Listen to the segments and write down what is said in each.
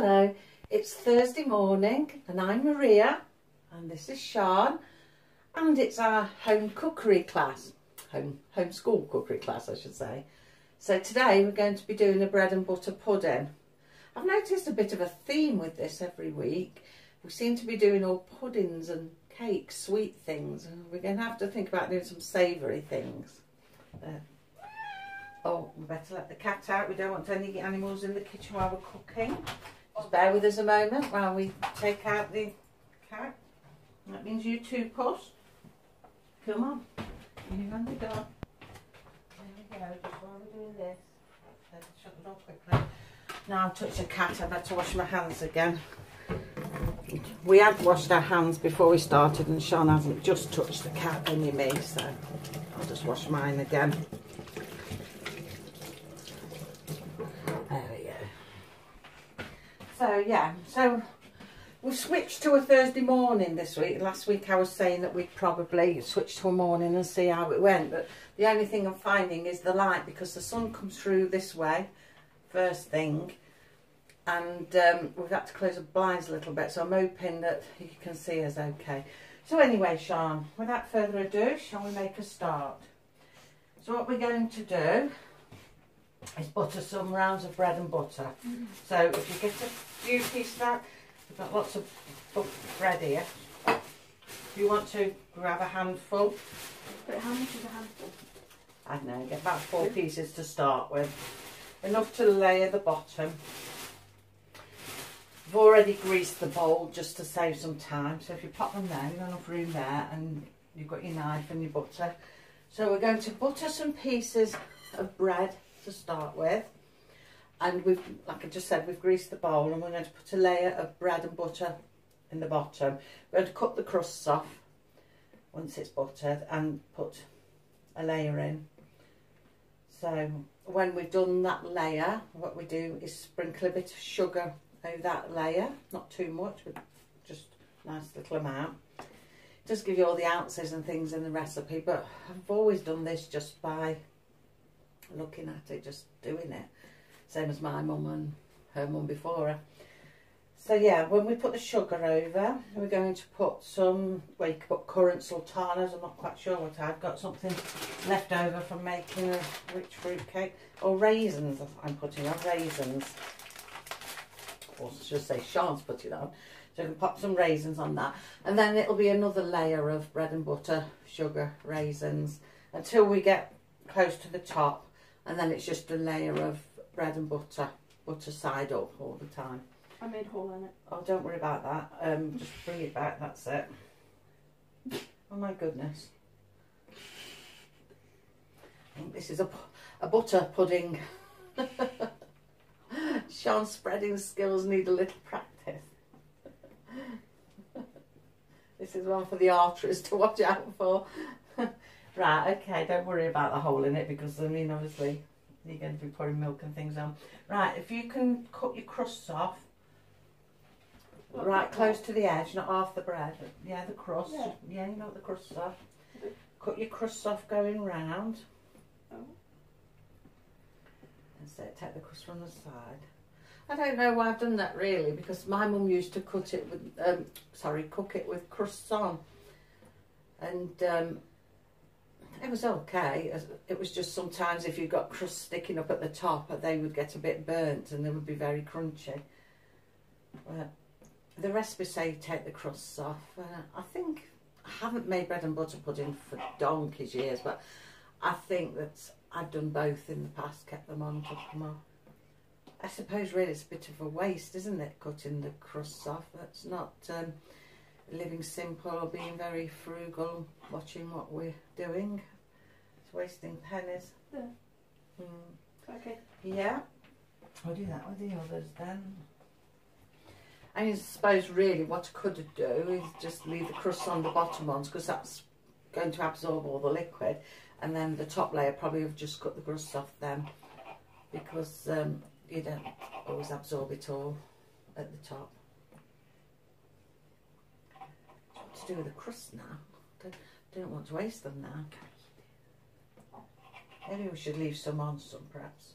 Hello, it's Thursday morning and I'm Maria and this is Sian and it's our home cookery class, homeschool cookery class I should say. So today we're going to be doing a bread and butter pudding. I've noticed a bit of a theme with this every week. We seem to be doing all puddings and cakes, sweet things, and we're going to have to think about doing some savoury things. Oh, we better let the cat out. We don't want any animals in the kitchen while we're cooking. Just bear with us a moment while we take out the cat. That means you too, Puss. Come on. You run the door. There we go, just while we're doing this. Let's shut the door quickly. Now I've touched the cat, I better wash my hands again. We had washed our hands before we started and Sian hasn't just touched the cat, only me, so I'll just wash mine again. There we go. So yeah, so we've switched to a Thursday morning this week. Last week I was saying that we'd probably switch to a morning and see how it went, but the only thing I'm finding is the light, because the sun comes through this way first thing, and we've had to close the blinds a little bit, so I'm hoping that you can see us okay. So anyway, Sian, without further ado, shall we make a start? So what we're going to do is butter some rounds of bread and butter. So if you get a few pieces out, we've got lots of bread here. If you want to grab a handful. But how much is a handful? I don't know, get about 4 pieces to start with. Enough to layer the bottom. I've already greased the bowl just to save some time, so if you pop them there, you've got enough room there, and you've got your knife and your butter. So we're going to butter some pieces of bread to start with, and we've, like I just said, we've greased the bowl, and we're going to put a layer of bread and butter in the bottom. We're going to cut the crusts off once it's buttered and put a layer in. So when we've done that layer, what we do is sprinkle a bit of sugar over that layer, not too much, but just a nice little amount. It does give you all the ounces and things in the recipe, but I've always done this just by looking at it, just doing it, same as my mum and her mum before her. So yeah, when we put the sugar over, we're going to put some, well, you can put currant sultanas, I'm not quite sure what I've got, something left over from making a rich fruit cake, or raisins. I'm putting on raisins, or I should say Sian's put it on, so you can pop some raisins on that, and then it'll be another layer of bread and butter, sugar, raisins, until we get close to the top, and then it's just a layer of bread and butter side up all the time. I made a hole in it. Oh, don't worry about that. Just bring it back, that's it. Oh my goodness. I think this is a butter pudding. Sian's spreading skills need a little practice. This is one for the arteries to watch out for. Right, okay, don't worry about the hole in it, because I mean obviously you're going to be pouring milk and things on. Right, if you can cut your crusts off, right close to the edge, not half the bread, but yeah, the crust. Yeah, you know what the crusts are. Cut your crusts off going round. Oh. And so take the crust from the side. I don't know why I've done that really, because my mum used to cut it with, cook it with crusts on, and it was okay. It was just sometimes if you got crust sticking up at the top, they would get a bit burnt and they would be very crunchy. But the recipe say you take the crusts off. I think I haven't made bread and butter pudding for donkey's years, but I think that I've done both in the past, kept them on, took them off. I suppose really it's a bit of a waste, isn't it, cutting the crusts off? That's not living simple or being very frugal, watching what we're doing. It's wasting pennies. Yeah. Okay. Yeah. I'll do that with the others then. I suppose really what I could do is just leave the crust on the bottom ones, because that's going to absorb all the liquid, and then the top layer probably have just cut the crust off them, because you don't always absorb it all at the top. What to do with the crust now? Don't want to waste them now. Maybe we should leave some on some, perhaps.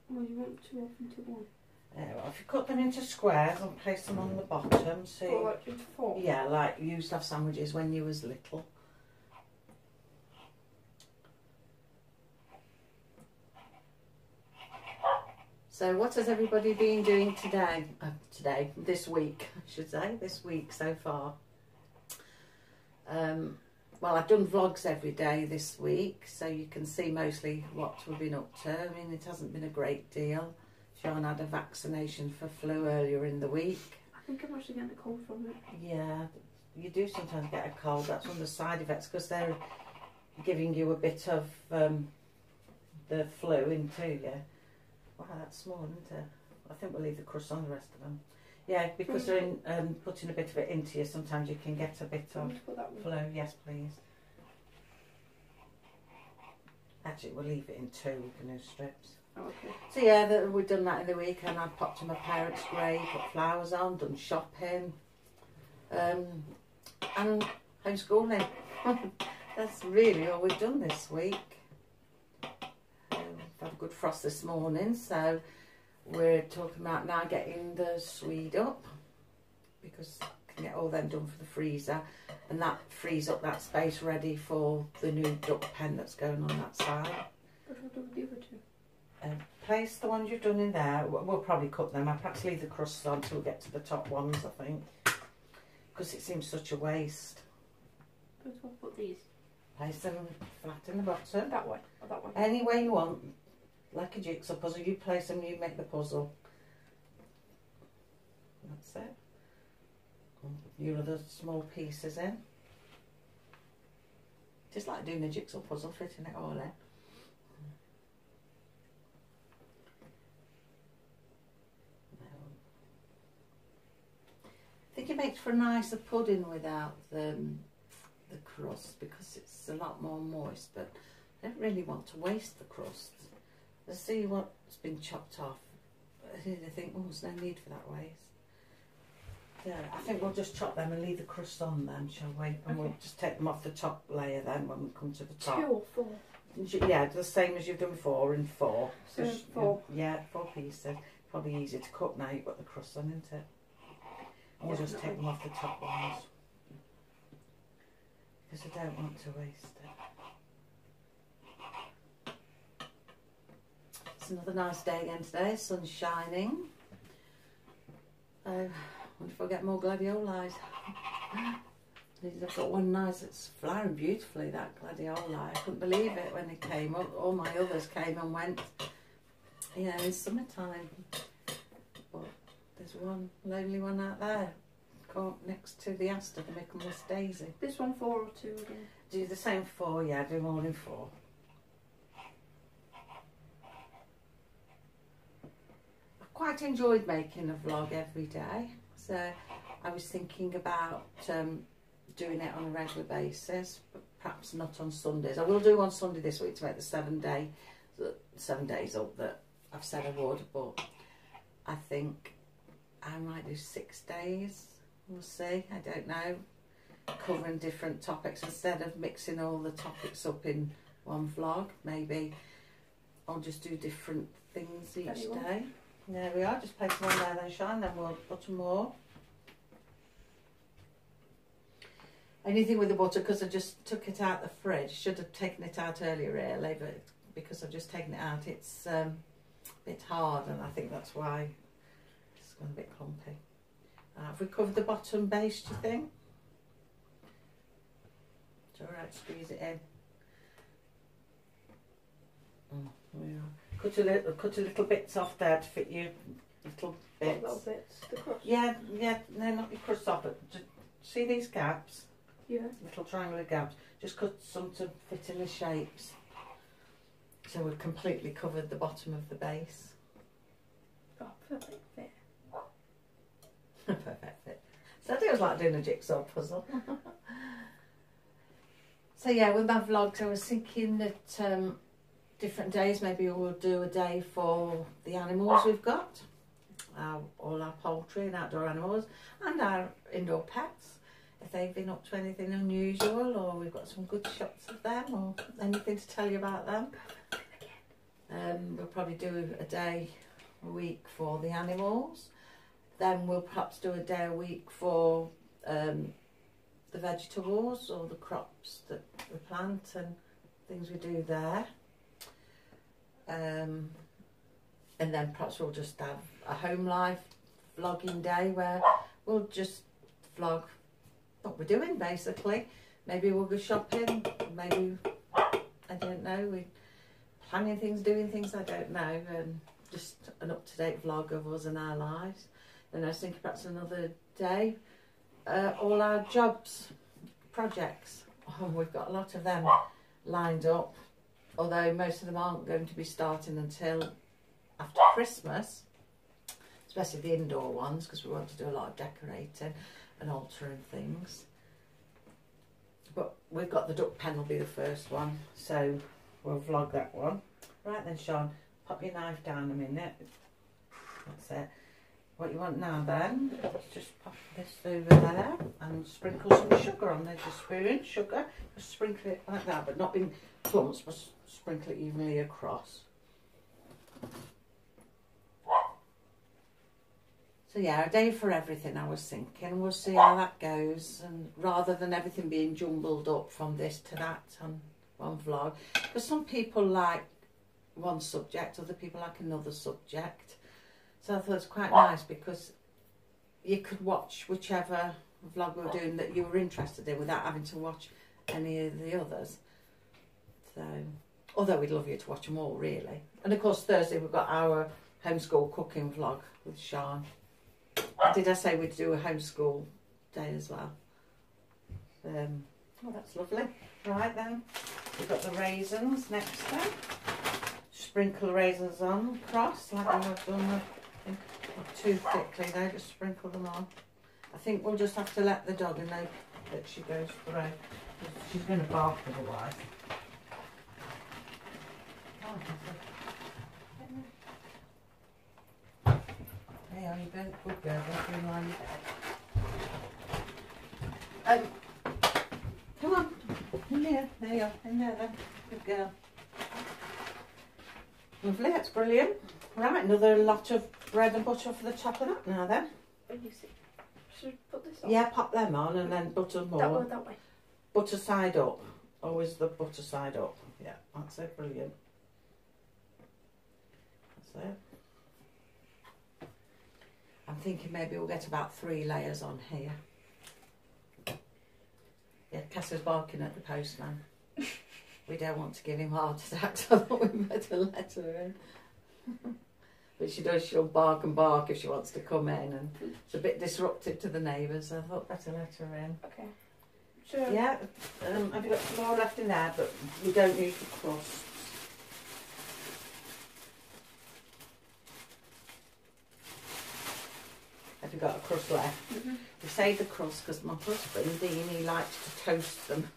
Well, you want 2 off and 2 on. Well, if you cut them into squares and place them on the bottom, see? Or like into four? Yeah, like you used to have sandwiches when you was little. So what has everybody been doing today? This week, I should say, this week so far. Well, I've done vlogs every day this week, so you can see mostly what we've been up to. I mean, it hasn't been a great deal. Sian had a vaccination for flu earlier in the week. I think I'm actually getting a cold from it. Yeah, you do sometimes get a cold. That's one of the side effects, because they're giving you a bit of the flu into you. Wow, that's small, isn't it? I think we'll leave the crust on the rest of them. Yeah, because they're in, putting a bit of it into you, sometimes you can get a bit of flu. Yes, please. Actually, we'll leave it in two with the new strips. Oh, okay. So yeah, we've done that in the week, and I've popped to my parents' grave, put flowers on, done shopping, and homeschooling. That's really all we've done this week. I've had a good frost this morning, so we're talking about now getting the Swede up, because I can get all them done for the freezer, and that frees up that space ready for the new duck pen that's going on that side. What do we do with the other two? Place the ones you've done in there. We'll probably cut them. I'll perhaps leave the crusts on till we get to the top ones, I think, because it seems such a waste. But we'll put these. Place them flat in the bottom. That way, or that way? Any way you want. Like a jigsaw puzzle, you place them, you make the puzzle. That's it. Your other small pieces in. Just like doing a jigsaw puzzle, fitting it all in. I think it makes for a nicer pudding without the crust, because it's a lot more moist, but I don't really want to waste the crust. I see what's been chopped off. I think, oh, there's no need for that waste. Yeah, I think we'll just chop them and leave the crust on them, shall we? And okay, we'll just take them off the top layer then when we come to the top. 2 or 4? Yeah, the same as you've done before, in 4. So 4? Yeah, 4 pieces. Probably easier to cut now you've got the crust on, isn't it? And we'll just take them off the top ones, because I don't want to waste it. It's another nice day again today, sun's shining. I wonder if I'll get more gladioli. I've got one nice, it's flowering beautifully, that gladioli. I couldn't believe it when it came up. All my others came and went, yeah, in summertime. But there's one lonely one out there, next to the aster, the Michaelmas daisy. This one 4 or 2 again? Do the same 4, yeah, do them all in 4. I've quite enjoyed making a vlog every day, so I was thinking about doing it on a regular basis, but perhaps not on Sundays. I will do on Sunday this week to make the 7 days up that I've said I would, but I think I might do 6 days. We'll see, I don't know. Covering different topics instead of mixing all the topics up in one vlog. Maybe I'll just do different things each day. There we are, just place them on there then, Sian, then we'll butter more. Anything with the butter, because I just took it out the fridge. Should have taken it out earlier really, but because I've just taken it out, it's a bit hard, and I think that's why it's gone a bit clumpy. Have we covered the bottom base, do you think? It's alright, squeeze it in. Yeah. Cut a little bits off there to fit you little bits. Little bits, the crust? Yeah, no, not your crust off, but just, see these gaps? Yeah. Little triangular gaps. Just cut some to fit in the shapes. So we've completely covered the bottom of the base. Oh, perfect fit. Perfect fit. So I do like doing a jigsaw puzzle. So yeah, with my vlogs I was thinking that different days, maybe we'll do a day for the animals we've got. All our poultry and outdoor animals, and our indoor pets. If they've been up to anything unusual, or we've got some good shots of them, or anything to tell you about them. We'll probably do a day a week for the animals. Then we'll perhaps do a day a week for the vegetables or the crops that we plant and things we do there. And then perhaps we'll just have a home life vlogging day where we'll just vlog what we're doing basically. Maybe we'll go shopping, maybe, I don't know, we're planning things, doing things, I don't know, just an up-to-date vlog of us and our lives. Then I was thinking perhaps another day, all our jobs, projects, we've got a lot of them lined up, although most of them aren't going to be starting until after Christmas, especially the indoor ones, because we want to do a lot of decorating and altering things. But we've got the duck pen will be the first one, so we'll vlog that one. Right then, Sian, pop your knife down a minute. That's it. What you want now then, just pop this over there and sprinkle some sugar on there. Just spoon, sugar, just sprinkle it like that, but not in clumps, but sprinkle it evenly across. So yeah, a day for everything, I was thinking. We'll see how that goes, and rather than everything being jumbled up from this to that on one vlog. Because some people like one subject, other people like another subject. So I thought it's quite nice because you could watch whichever vlog we were doing that you were interested in without having to watch any of the others. So, although we'd love you to watch them all, really. And of course Thursday we've got our homeschool cooking vlog with Sian. Did I say we'd do a homeschool day as well? Oh, that's lovely. Right then, we've got the raisins next then. Sprinkle the raisins on across like I've done. Not too thickly though, just sprinkle them on. I think we'll just have to let the dog know that she goes through. She's going to bark otherwise. Hey, are you good girl? Don't you mind? Come on, in there. There you are, in there then. Good girl. Lovely, that's brilliant. Right, another lot of bread and butter for the top of that now then. Should we put this on? Yeah, pop them on and then butter more. That way. Butter side up. Always the butter side up. Yeah, that's it, brilliant. That's it. I'm thinking maybe we'll get about 3 layers on here. Yeah, Cass's barking at the postman. We don't want to give him heart attacks, so I thought we better let her in. But she does, she'll bark and bark if she wants to come in, and it's a bit disruptive to the neighbours, so I thought better let her in. Okay. Sure. Yeah, I've got some more left in there, but we don't use the crusts. Have you got a crust left? Mm-hmm. We save the crust because my husband, Dean, he likes to toast them.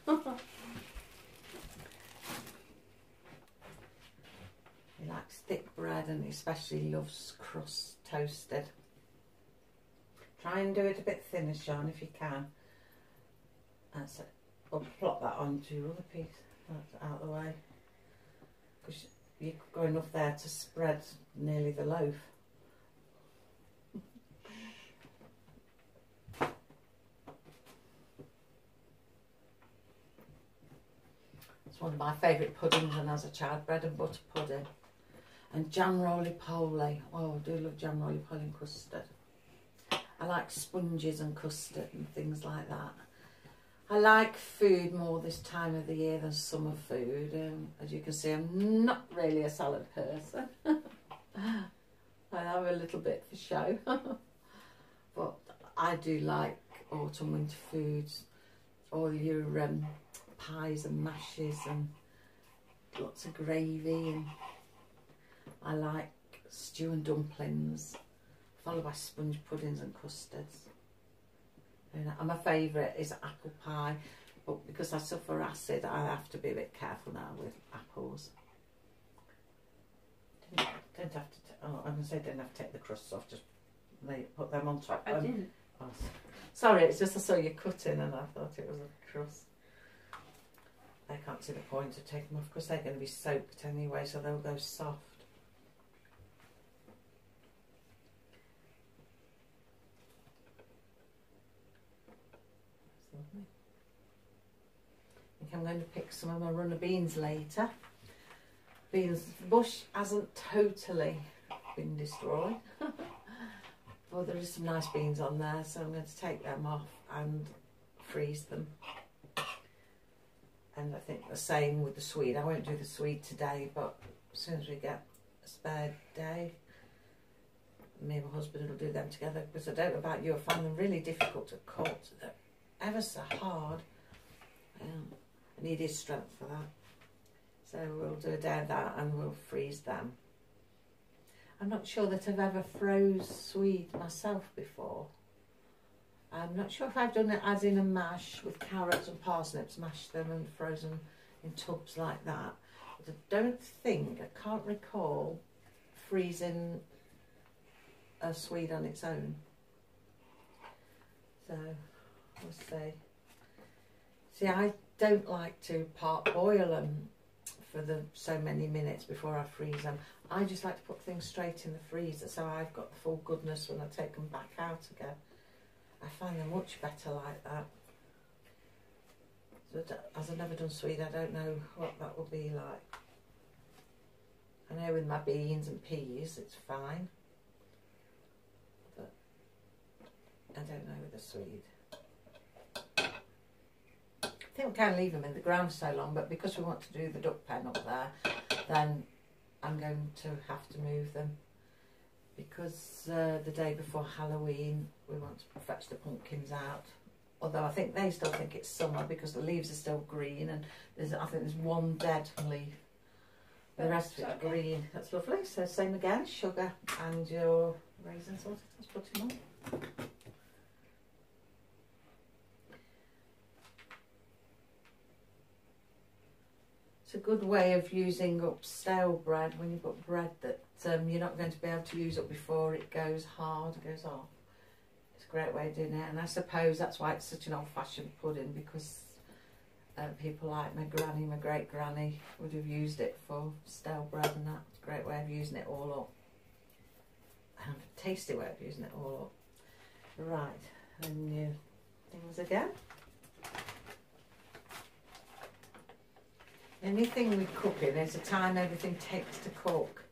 He likes thick bread and he especially loves crust toasted. Try and do it a bit thinner, Sian, if you can. That's it. I'll plop that onto your other piece. That's out of the way. Because you've got enough there to spread nearly the loaf. It's one of my favourite puddings when I was a child, bread and butter pudding. And jam roly-poly. Oh, I do love jam roly-poly and custard. I like sponges and custard and things like that. I like food more this time of the year than summer food. As you can see, I'm not really a salad person. I have a little bit for show. But I do like autumn, winter foods. All your pies and mashes and lots of gravy. And I like stew and dumplings, followed by sponge puddings and custards. And my favourite is apple pie, but because I suffer acid, I have to be a bit careful now with apples. Don't have to. Oh, I'm gonna say didn't have to take the crusts off. Just put them on top. I didn't. Oh, sorry, it's just I saw you cutting and I thought it was a crust. I can't see the point of taking them off because they're going to be soaked anyway, so they'll go soft. I'm going to pick some of my runner beans later. Beans, the bush hasn't totally been destroyed. But there is some nice beans on there, so I'm going to take them off and freeze them. And I think the same with the swede. I won't do the swede today, but as soon as we get a spare day, me and my husband will do them together, because I don't know about you, I find them really difficult to cut. They're ever so hard. I need his strength for that. So we'll do a day of that and we'll freeze them. I'm not sure that I've ever froze swede myself before. I'm not sure if I've done it as in a mash with carrots and parsnips, mashed them and frozen in tubs like that. But I don't think, I can't recall freezing a swede on its own. So, we'll see. See, I don't like to part boil them for so many minutes before I freeze them. I just like to put things straight in the freezer, so I've got the full goodness when I take them back out again. I find them much better like that. So as I've never done swede, I don't know what that will be like. I know with my beans and peas it's fine, but I don't know with the swede. I think we can leave them in the ground so long, but because we want to do the duck pen up there, then I'm going to have to move them, because the day before Halloween we want to fetch the pumpkins out. Although I think they still think it's summer because the leaves are still green, and I think there's one dead leaf. The rest of it's green. That's lovely. So same again, sugar and your raisins. Let's put them on. It's a good way of using up stale bread when you've got bread that you're not going to be able to use up before it goes hard, goes off. It's a great way of doing it, and I suppose that's why it's such an old-fashioned pudding, because people like my granny, my great-granny would have used it for stale bread, and that's a great way of using it all up. And a tasty way of using it all up. Right, and new things again. Anything with cooking, there's a time everything takes to cook.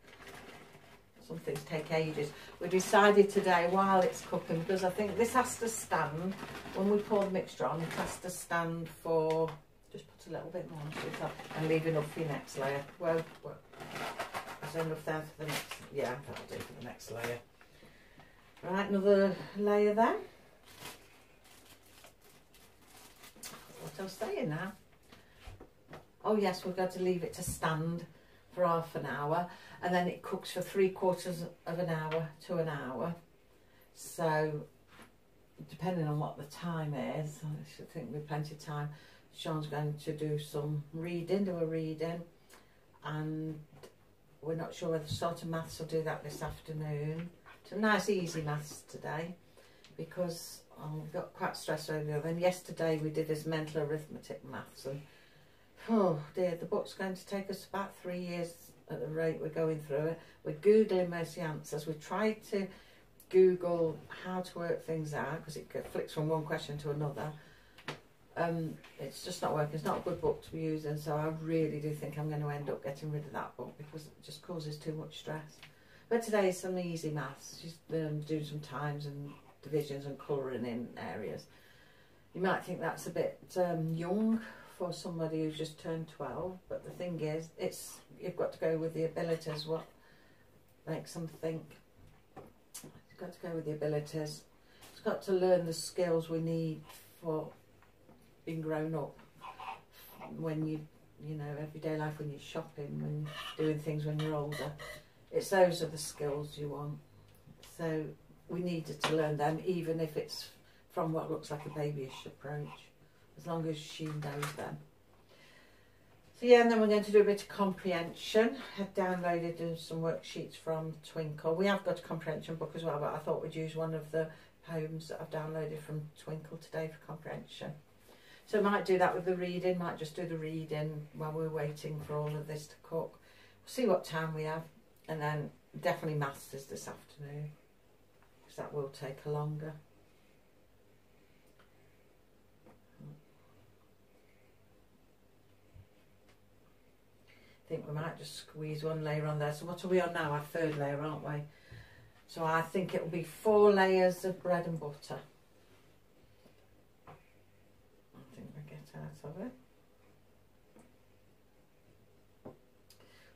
Some things take ages. We decided today while it's cooking, because I think this has to stand, when we pour the mixture on, it has to stand for, just put a little bit more onto it and leave enough for your next layer. Well, is there enough there for the next, yeah, that'll do for the next layer. Right, another layer then. What I was saying now. Oh yes, we've got to leave it to stand for half an hour, and then it cooks for 3/4 of an hour to an hour. So depending on what the time is, I should think we've plenty of time. Sean's going to do some reading, and we're not sure whether sort of maths will do that this afternoon. It's a nice easy maths today, because we got quite stressed over the other. And yesterday we did this mental arithmetic maths, and oh dear, the book's going to take us about 3 years at the rate we're going through it. We're Googling most of the answers. We tried to Google how to work things out, because it flicks from one question to another. It's just not working. It's not a good book to be using, so I really do think I'm going to end up getting rid of that book, because it just causes too much stress. But today is some easy maths, just doing some times and divisions and colouring in areas. You might think that's a bit young for somebody who's just turned 12, but the thing is, you've got to go with the abilities. What makes them think? You've got to go with the abilities. It's got to learn the skills we need for being grown up. When you know, everyday life, when you're shopping, when you're doing things when you're older, those are the skills you want. So we needed to learn them, even if it's from what looks like a babyish approach, as long as she knows them. So yeah, and then we're going to do a bit of comprehension. I downloaded some worksheets from Twinkle. We have got a comprehension book as well, but I thought we'd use one of the poems that I've downloaded from Twinkle today for comprehension. So I might do that with the reading, might just do the reading while we're waiting for all of this to cook. We'll see what time we have, and then definitely maths is this afternoon, because that will take a longer. think we might just squeeze one layer on there. So what are we on now? Our third layer, aren't we? So I think it will be 4 layers of bread and butter. I think we get out of it.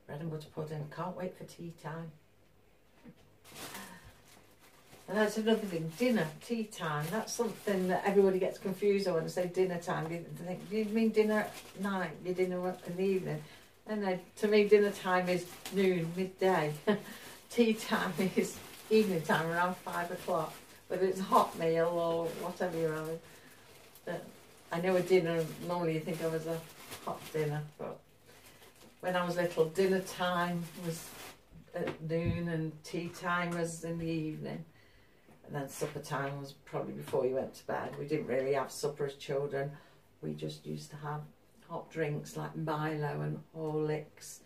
Bread and butter pudding. Can't wait for tea time. And that's another thing, dinner, tea time. That's something that everybody gets confused on when I say dinner time. They think, do you mean dinner at night? Your dinner in the evening? And then to me, dinner time is noon, midday. Tea time is evening time, around 5 o'clock. Whether it's a hot meal or whatever you're having. But I know a dinner, normally you think of as a hot dinner, but when I was little, dinner time was at noon and tea time was in the evening. And then supper time was probably before you went to bed. We didn't really have supper as children. We just used to have hot drinks like Milo and Horlicks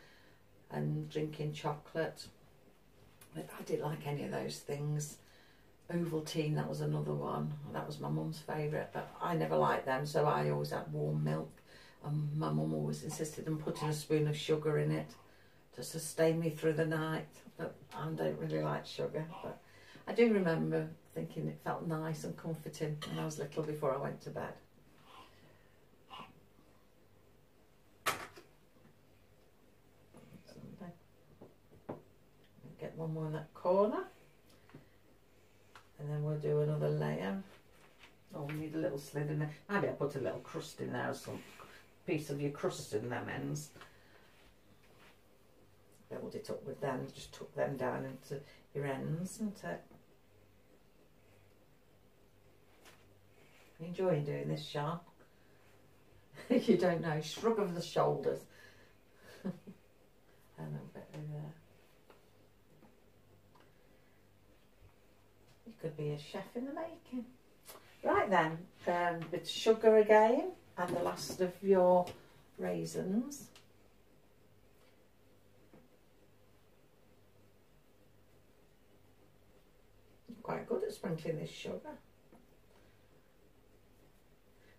and drinking chocolate. But I didn't like any of those things. Ovaltine, that was another one. That was my mum's favourite, but I never liked them, so I always had warm milk. And my mum always insisted on putting a spoon of sugar in it to sustain me through the night. But I don't really like sugar, but I do remember thinking it felt nice and comforting when I was little before I went to bed. Get one more in that corner. And then we'll do another layer. Oh, we need a little slit in there. Maybe I'll put a little crust in there or some piece of your crust in them ends. Build it up with them, just tuck them down into your ends, isn't it? Enjoying doing this, Sian? You don't know, shrug of the shoulders. And a bit of there. You could be a chef in the making. Right then, bit of sugar again, and the last of your raisins. Quite good at sprinkling this sugar.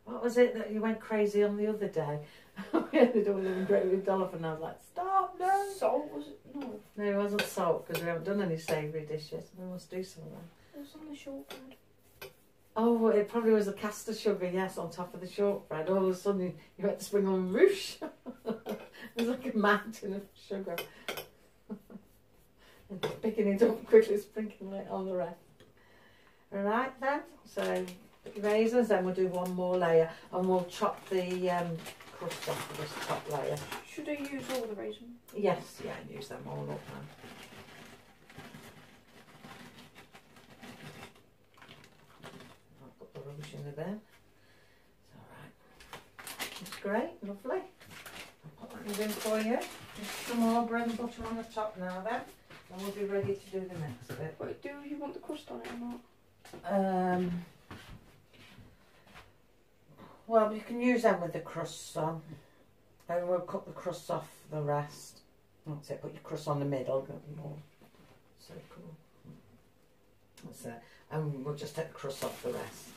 What was it that you went crazy on the other day? We ended up living great with Dolphin and I was like, stop, no. Salt, was it? No. No, it wasn't salt because we haven't done any savoury dishes. We must do some of them. It was on the shortbread. Oh, it probably was the caster sugar, yes, on top of the shortbread. All of a sudden you went to sprinkle on whoosh. It was like a mountain of sugar. And just picking it up quickly, sprinkling it on the rest. Alright then, so put your raisins, then we'll do one more layer and we'll chop the crust off of this top layer. Should I use all the raisins? Yes, yeah, use them all up now. I'll put the rubbish in the bin. It's alright. It's great, lovely. I'll put that in the bin for you. Just some more bread and butter on the top now then. And we'll be ready to do the next bit. Wait, do you want the crust on it or not? Well, you can use them with the crusts on, and we'll cut the crusts off the rest. That's it. Put your crust on the middle. More circle. That's it. And we'll just take the crust off the rest.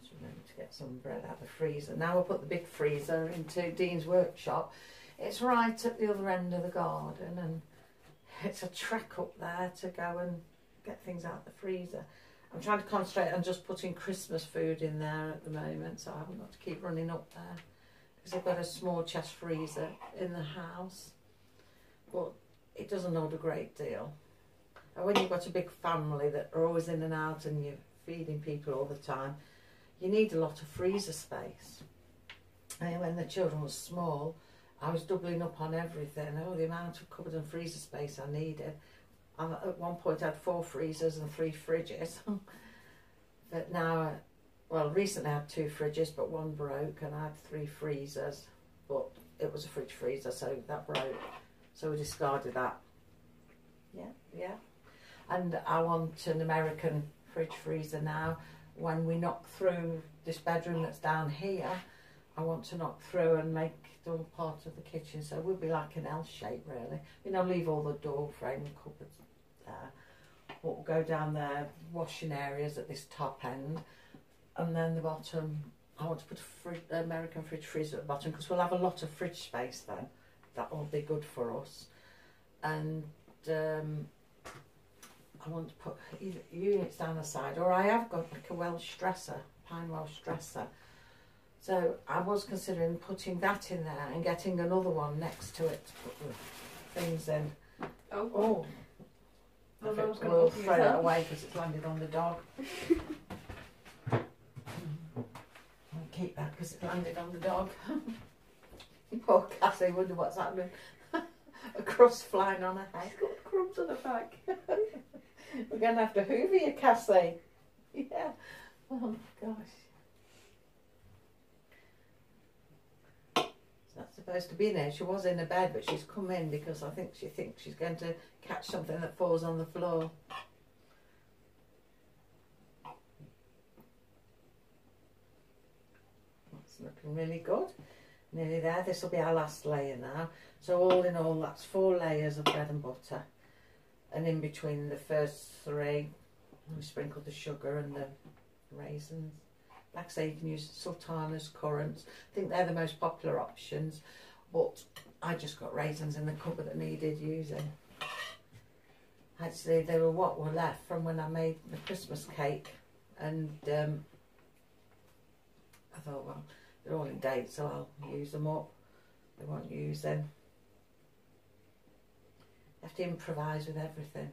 Just remember to get some bread out of the freezer. Now we'll put the big freezer into Dean's workshop. It's right at the other end of the garden, and it's a trek up there to go and get things out of the freezer. I'm trying to concentrate on just putting Christmas food in there at the moment, so I haven't got to keep running up there because I've got a small chest freezer in the house, but it doesn't hold a great deal. And when you've got a big family that are always in and out and you're feeding people all the time, you need a lot of freezer space. And when the children were small, I was doubling up on everything. Oh, the amount of cupboard and freezer space I needed. At one point I had 4 freezers and 3 fridges. But now, well, recently I had 2 fridges, but one broke, and I had 3 freezers. But it was a fridge freezer, so that broke. So we discarded that. Yeah. And I want an American fridge freezer now. When we knock through this bedroom that's down here, I want to knock through and make it all part of the kitchen, so we'll be like an L shape really. You know, leave all the door frame and cupboards there. We'll go down there, washing areas at this top end, and then the bottom I want to put a American fridge freezer at the bottom because we'll have a lot of fridge space then. That will be good for us. And I want to put either units down the side, or I have got like a Welsh dresser, pine Welsh dresser. So I was considering putting that in there and getting another one next to it to put the things in. Oh. I think we'll throw that away because it's landed on the dog. I'll keep that because it landed on the dog. Poor Cassie, wonder what's happening. A crust flying on her head. She's got crumbs on her back. We're going to have to hoover you, Cassie. Yeah. Oh, gosh. She's not supposed to be there. She was in a bed, but she's come in because I think she thinks she's going to catch something that falls on the floor. That's looking really good. Nearly there. This will be our last layer now. So all in all, that's 4 layers of bread and butter. And in between the first 3, we sprinkled the sugar and the raisins. Like I say, you can use sultanas, currants. I think they're the most popular options. But I just got raisins in the cupboard that needed using. Actually, they were what were left from when I made the Christmas cake. And I thought, well, they're all in date, so I'll use them up. They won't use them. You have to improvise with everything.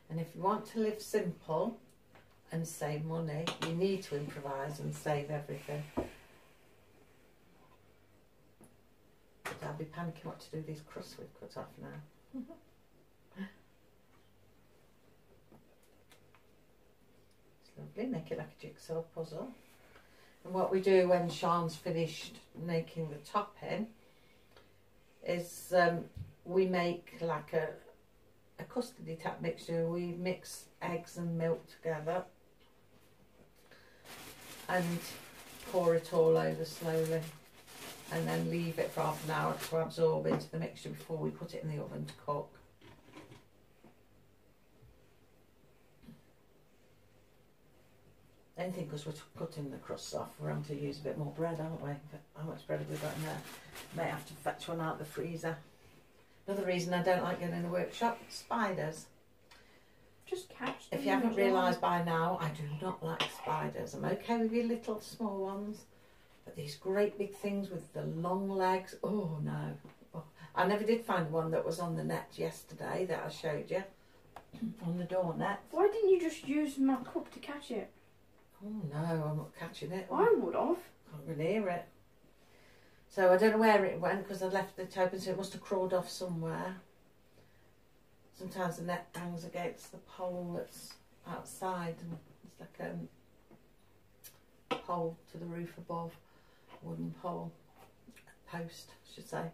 And if you want to live simple and save money, you need to improvise and save everything. But I'll be panicking what to do these crusts we've cut off now. It's lovely, make it like a jigsaw puzzle. And what we do when Sian's finished making the topping is we make like a custardy type mixture. We mix eggs and milk together and pour it all over slowly, and then leave it for half an hour to absorb into the mixture before we put it in the oven to cook. Anything because we're cutting the crusts off, we're having to use a bit more bread, aren't we? How much bread have we got in there? May have to fetch one out of the freezer. Another reason I don't like going in the workshop, spiders. Just catch them. If you haven't realised by now, I do not like spiders. I'm okay with your little small ones, but these great big things with the long legs, oh no. Oh, I never did find one that was on the net yesterday that I showed you, on the door net. Why didn't you just use my cup to catch it? Oh no, I'm not catching it. I would have. Can't go near it. So I don't know where it went because I left it open, so it must have crawled off somewhere. Sometimes the net hangs against the pole that's outside, and it's like a pole to the roof above, wooden pole, post I should say.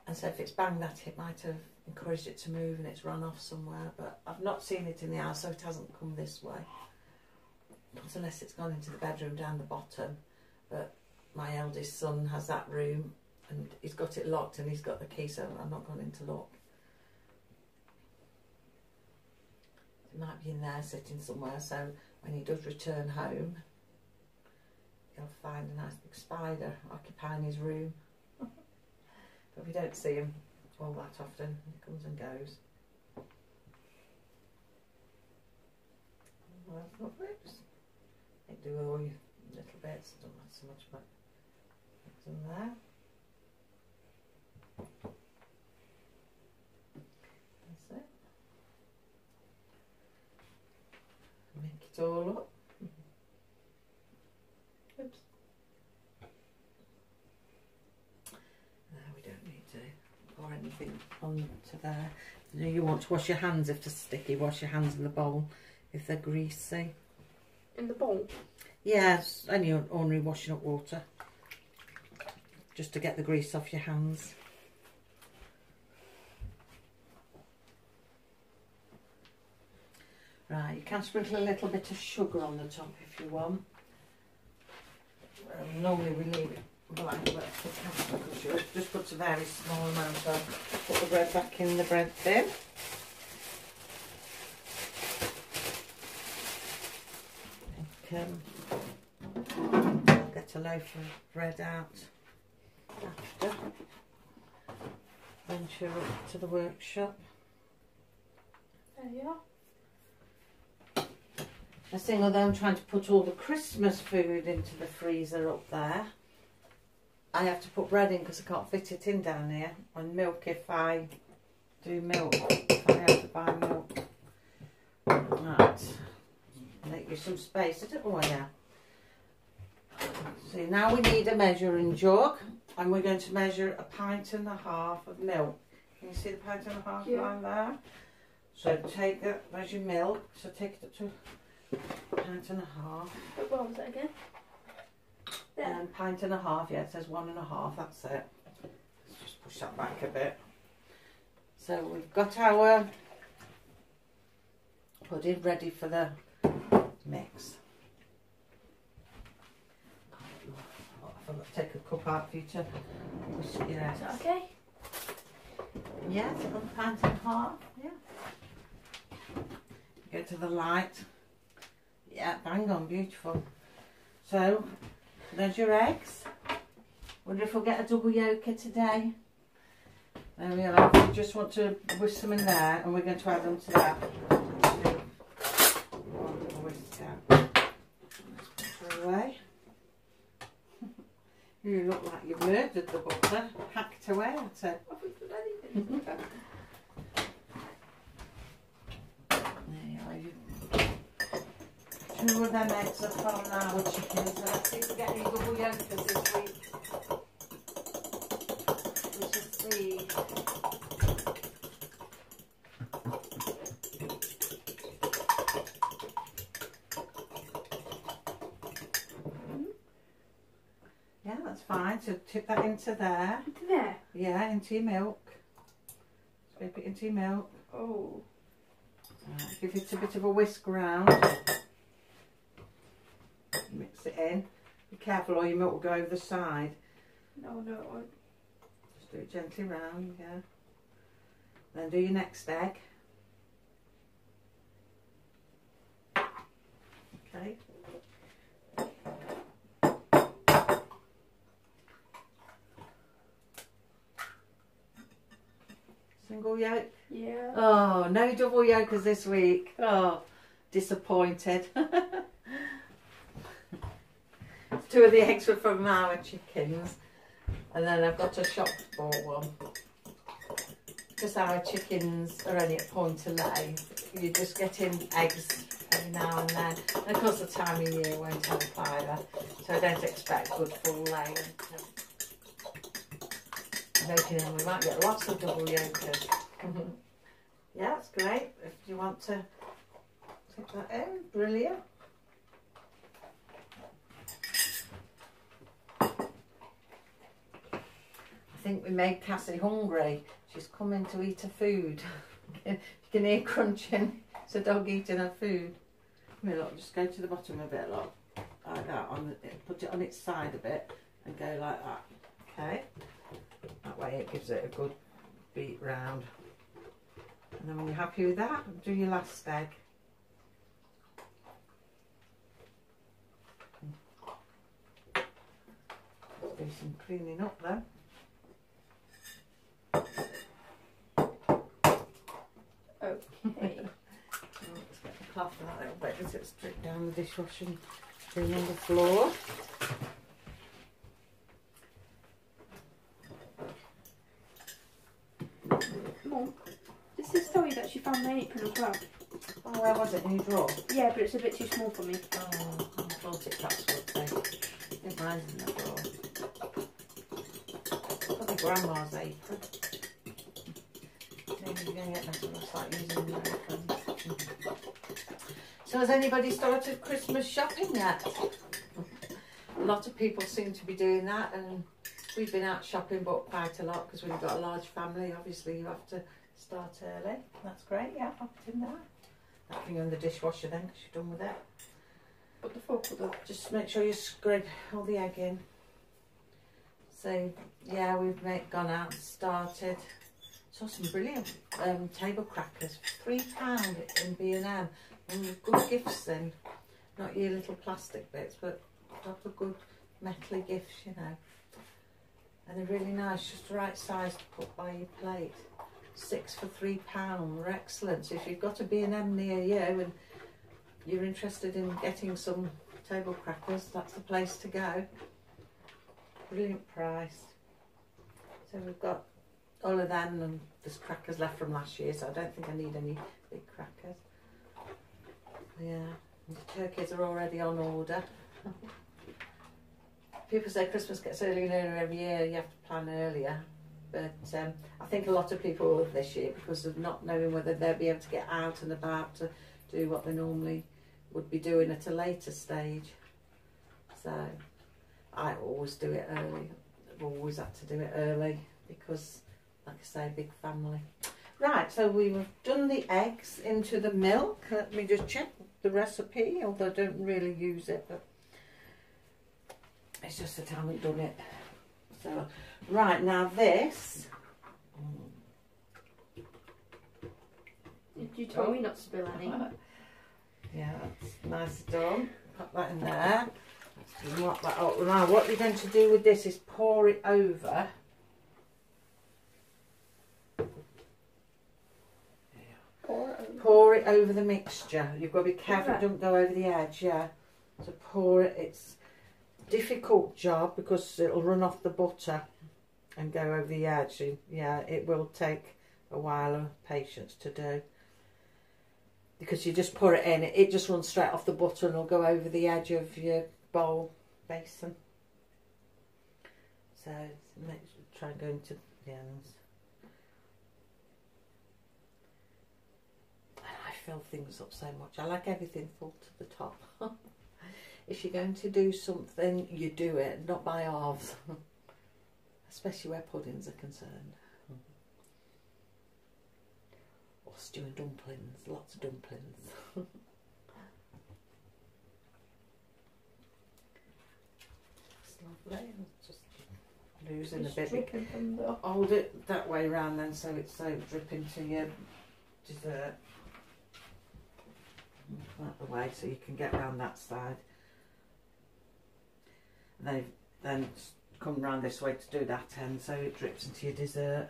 And so if it's banged at it, might have encouraged it to move and it's run off somewhere, but I've not seen it in the house, so it hasn't come this way. Not unless it's gone into the bedroom down the bottom. But my eldest son has that room and he's got it locked and he's got the key, so I've not gone in to look. It might be in there sitting somewhere, so when he does return home, he'll find a nice big spider occupying his room. But we don't see him all that often. He comes and goes. Well, that's lovely. Do all your little bits, don't matter so much about what's in there. That's it. Make it all up. Oops. No, we don't need to pour anything onto there. You want to wash your hands if they're sticky, wash your hands in the bowl if they're greasy. In the bowl? Yes, only ordinary washing up water. Just to get the grease off your hands. Right, you can sprinkle a little bit of sugar on the top if you want. Normally we leave it blank, but we can sprinkle sugar. Just put a very small amount of. Put the bread back in the bread bin. I'll get get a loaf of bread out after. Venture up to the workshop. There you are. I think although I'm trying to put all the Christmas food into the freezer up there, I have to put bread in because I can't fit it in down here. And milk if I do milk. If I have to buy milk. Right. Make you some space. I don't know why now. See, now we need a measuring jug. And we're going to measure 1.5 pints of milk. Can you see the 1.5 pints line there? So take it, there's your milk. So take it up to 1.5 pints. What was that again? There. And 1.5 pints, yeah, it says 1.5, that's it. Let's just push that back a bit. So we've got our pudding ready for the mix. I'll take a cup out for you to push it, yeah. Is that okay? Yeah, it's 1.5 pints, yeah. Go to the light. Yeah, bang on, beautiful. So, there's your eggs. Wonder if we'll get a double yolker today. There we are. We just want to whisk them in there and we're going to add them to that. Whisk out. Let's put her away. You look like you've murdered the butter. Hacked away at it. I haven't done anything. There you are. 2 of them eggs are from our chickens. So let's see if we get any double yolkers this week. We shall see. Yeah, that's fine. So tip that into there. Into there? Yeah, into your milk. Scrape it into your milk. Oh. Right, give it a bit of a whisk round. Mix it in. Be careful or your milk will go over the side. No, it won't. Just do it gently round, yeah. Then do your next egg. Okay. Single yolk? Yeah. Oh, no double yolkers this week. Oh, disappointed. 2 of the eggs were from our chickens. And then I've got a shop bought one. Because our chickens are only at point of lay. You just get in eggs every now and then. And of course the time of year won't help either. So I don't expect good full lay. I'm we might get lots of double yolkers. Yeah, that's great. If you want to take that in, brilliant. I think we made Cassie hungry. She's coming to eat her food. You can hear crunching. It's a dog eating her food. Come here, look, just go to the bottom a bit, look. Like that. Put it on its side a bit and go like that. Okay? That way it gives it a good beat round. And then when you're happy with that, do your last egg. Do some cleaning up then. Okay. Let's get the cloth out a little bit as it's straight down the dishwasher and bring on the floor. Mum, does this tell you that she found my apron as well? Oh, where was it? In your drawer? Yeah, but it's a bit too small for me. Oh, I thought it perhaps would be. I think mine's in the drawer. Probably Grandma's apron. Maybe you're going to get better and start using your aprons. So has anybody started Christmas shopping yet? A lot of people seem to be doing that, and we've been out shopping but quite a lot because we've got a large family. Obviously you have to start early. That's great, yeah, I'll put in there. That thing in the dishwasher then because you're done with it. Put the fork with it. Just make sure you scrape all the egg in. So yeah, we've gone out and started. Saw some brilliant table crackers for £3 in B&M. And with good gifts in. Not your little plastic bits, but proper good metally gifts, you know. And they're really nice, just the right size to put by your plate. 6 for £3, they're excellent. So if you've got a B&M near you and you're interested in getting some table crackers, that's the place to go. Brilliant price. So we've got all of them, and there's crackers left from last year, so I don't think I need any big crackers. Yeah, the turkeys are already on order. People say Christmas gets earlier and earlier every year, you have to plan earlier. But I think a lot of people will this year because of not knowing whether they'll be able to get out and about to do what they normally would be doing at a later stage. So I always do it early. I've always had to do it early because, like I say, big family. Right, so we've done the eggs into the milk. Let me just check the recipe, although I don't really use it, but it's just that I haven't done it. So, right, now this. You told me not to spill any. Yeah, that's nice done. Put that in there. Mop that up. Now, what you're going to do with this is pour it over. Pour it over the mixture. You've got to be careful, don't go over the edge, yeah. So pour it. It's a difficult job because it'll run off the butter and go over the edge. Yeah, it will take a while of patience to do. Because you just pour it in, it just runs straight off the butter and it'll go over the edge of your bowl basin. So try and go into the ends. I fill things up so much. I like everything full to the top. If you're going to do something, you do it, not by halves. Especially where puddings are concerned. Or stew and dumplings, lots of dumplings. It's lovely. Just losing a bit. Hold it that way round then so it's so dripping to your dessert. That the way so you can get round that side. And then come round this way to do that end so it drips into your dessert.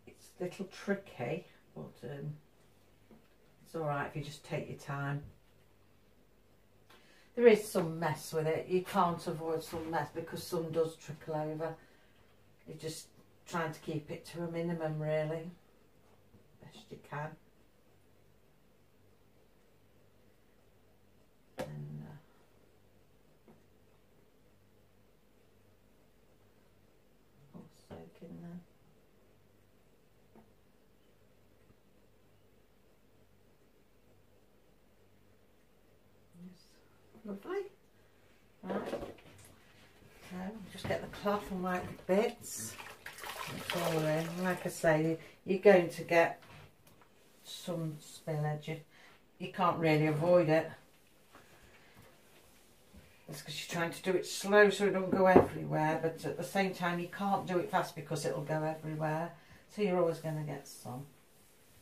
It's a little tricky, but it's alright if you just take your time. There is some mess with it. You can't avoid some mess because some does trickle over. You're just trying to keep it to a minimum, really, best you can. And all soak in there. Yes, lovely. Right. So just get the cloth and wipe the bits. Like I say, you're going to get some spillage. You can't really avoid it. It's because you're trying to do it slow so it don't go everywhere, but at the same time you can't do it fast because it'll go everywhere. So you're always going to get some.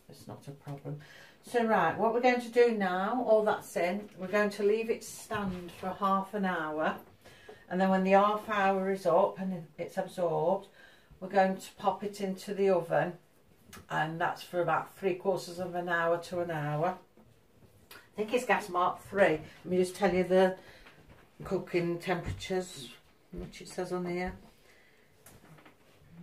It's not a problem. So right, what we're going to do now, all that's in, we're going to leave it stand for half an hour. And then when the half hour is up and it's absorbed, we're going to pop it into the oven, and that's for about 3/4 of an hour to an hour. I think it's gas mark 3. Let me just tell you the cooking temperatures, which it says on here.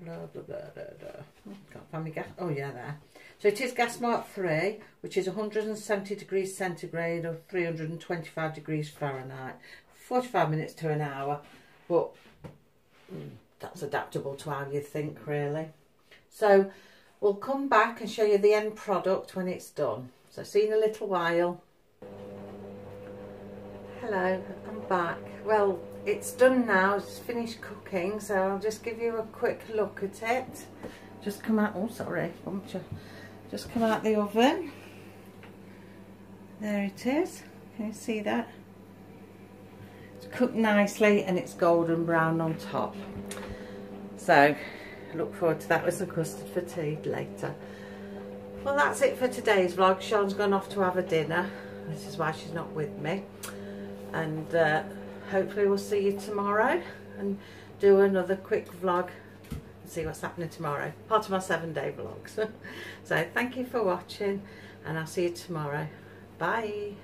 Blah, blah, blah, blah, blah. Can't find my gas. Oh yeah, there. So it is gas mark 3, which is 170 degrees centigrade or 325 degrees Fahrenheit. 45 minutes to an hour, but that's adaptable to how you think, really. So we'll come back and show you the end product when it's done. So see you in a little while. Hello, I'm back. Well, it's done now, it's finished cooking, so I'll just give you a quick look at it. Just come out, oh sorry, just come out the oven. There it is, can you see that? It's cooked nicely and it's golden brown on top. So, look forward to that with some custard for tea later. Well, that's it for today's vlog. Sean's gone off to have a dinner. This is why she's not with me. And hopefully we'll see you tomorrow and do another quick vlog and see what's happening tomorrow. Part of my 7-day vlogs. So thank you for watching, and I'll see you tomorrow. Bye.